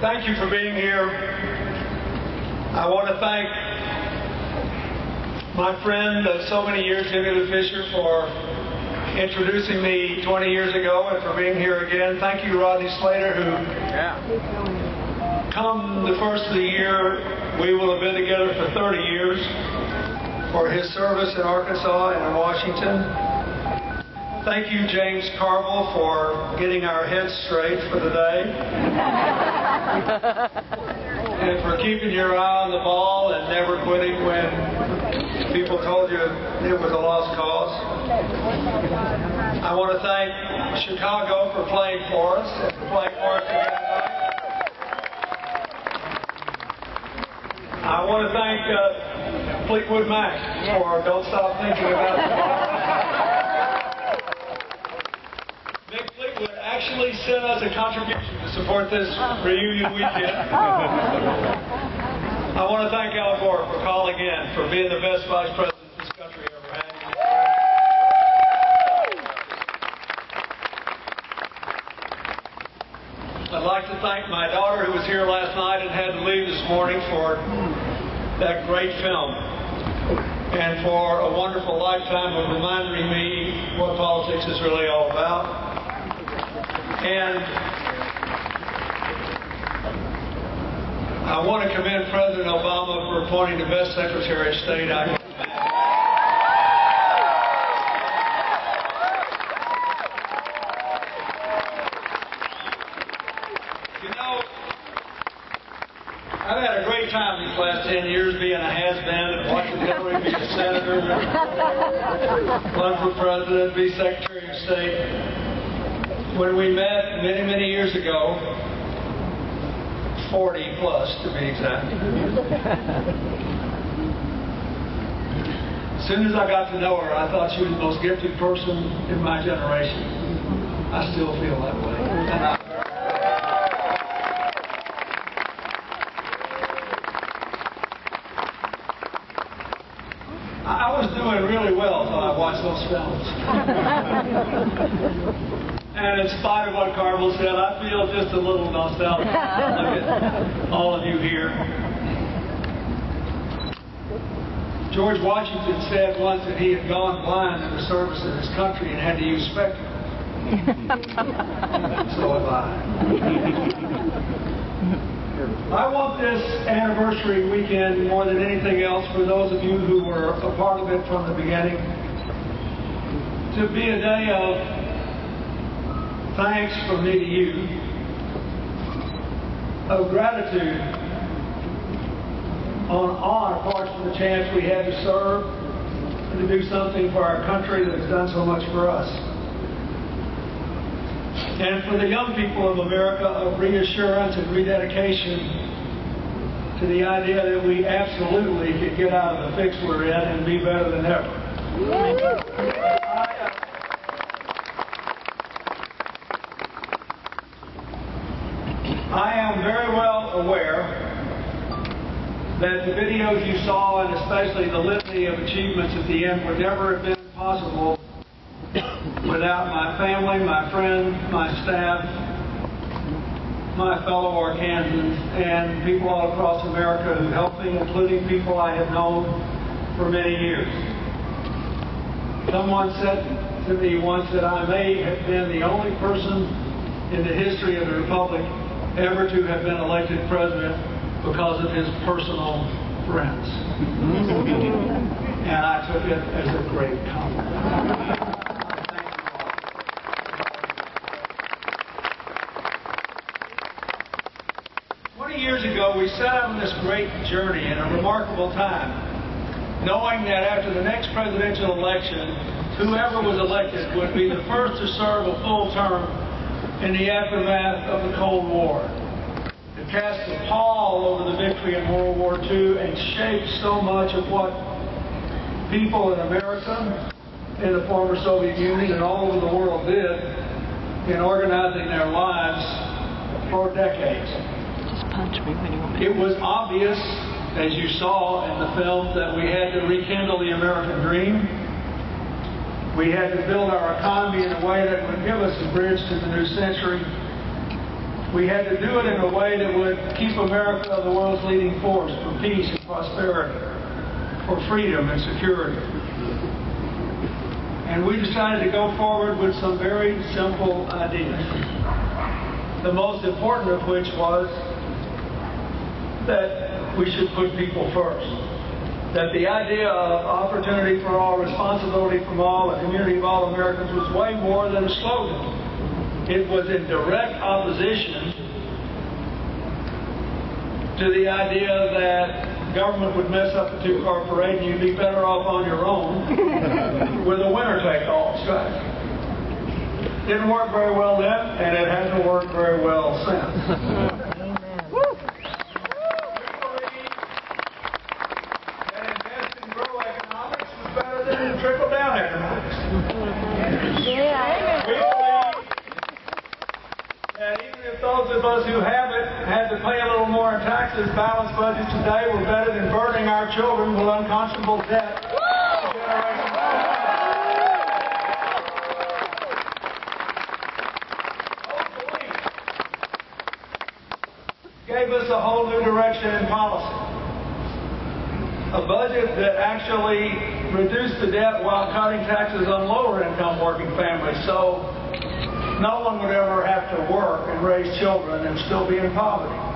Thank you for being here. I want to thank my friend of so many years, Jimmy Fisher, for introducing me 20 years ago and for being here again. Thank you, Rodney Slater, who come the first of the year, we will have been together for 30 years, for his service in Arkansas and in Washington. Thank you, James Carville, for getting our heads straight for the day. And for keeping your eye on the ball and never quitting when people told you it was a lost cause. I want to thank Chicago for playing for us and for playing for us again tonight. I want to thank Fleetwood Mac for Don't Stop Thinking About It. Mick Fleetwood actually sent us a contribution to support this reunion weekend. I want to thank Al Gore for calling in, for being the best vice president this country ever had. I'd like to thank my daughter who was here last night and had to leave this morning for that great film and for a wonderful lifetime of reminding me what politics is really all about. And I want to commend President Obama for appointing the best Secretary of State I can imagine. You know, I've had a great time these last 10 years being a has-been and watching Hillary be a senator, run for president, be Secretary of State. When we met many, many years ago, 40 plus to be exact. As soon as I got to know her, I thought she was the most gifted person in my generation. I still feel that way. I was doing really well until I watched those films. And in spite of what Carville said, I feel just a little nostalgic. Look at all of you here. George Washington said once that he had gone blind in the service of his country and had to use spectacles. So have I. I want this anniversary weekend more than anything else, for those of you who were a part of it from the beginning, to be a day of thanks from me to you, of gratitude on our part for the chance we had to serve and to do something for our country that's done so much for us. And for the young people of America, of reassurance and rededication to the idea that we absolutely could get out of the fix we're in and be better than ever. I am very well aware that the videos you saw, and especially the litany of achievements at the end, would never have been possible without my family, my friends, my staff, my fellow Arkansans, and people all across America who helped me, including people I have known for many years. Someone said to me once that I may have been the only person in the history of the Republic ever to have been elected president because of his personal friends. And I took it as a great compliment. 20 years ago, we set out on this great journey in a remarkable time, knowing that after the next presidential election, whoever was elected would be the first to serve a full term in the aftermath of the Cold War. It cast a pall over the victory in World War II and shaped so much of what people in America, in the former Soviet Union, and all over the world did in organizing their lives for decades. Just punch me when you want me. It was obvious, as you saw in the film, that we had to rekindle the American dream. We had to build our economy in a way that would give us a bridge to the new century. We had to do it in a way that would keep America the world's leading force for peace and prosperity, for freedom and security. And we decided to go forward with some very simple ideas. The most important of which was that we should put people first. That the idea of opportunity for all, responsibility from all, a community of all Americans was way more than a slogan. It was in direct opposition to the idea that government would mess up the two-car parade and you'd be better off on your own with a winner-take-all strategy. Didn't work very well then, and it hasn't worked very well since. Trickle-down economics. We believe that even if those of us who have it had to pay a little more in taxes, balanced budgets today were better than burdening our children with unconscionable debt. Those beliefs gave us a whole new direction in policy. A budget that actually reduced the debt while cutting taxes on lower income working families, so no one would ever have to work and raise children and still be in poverty.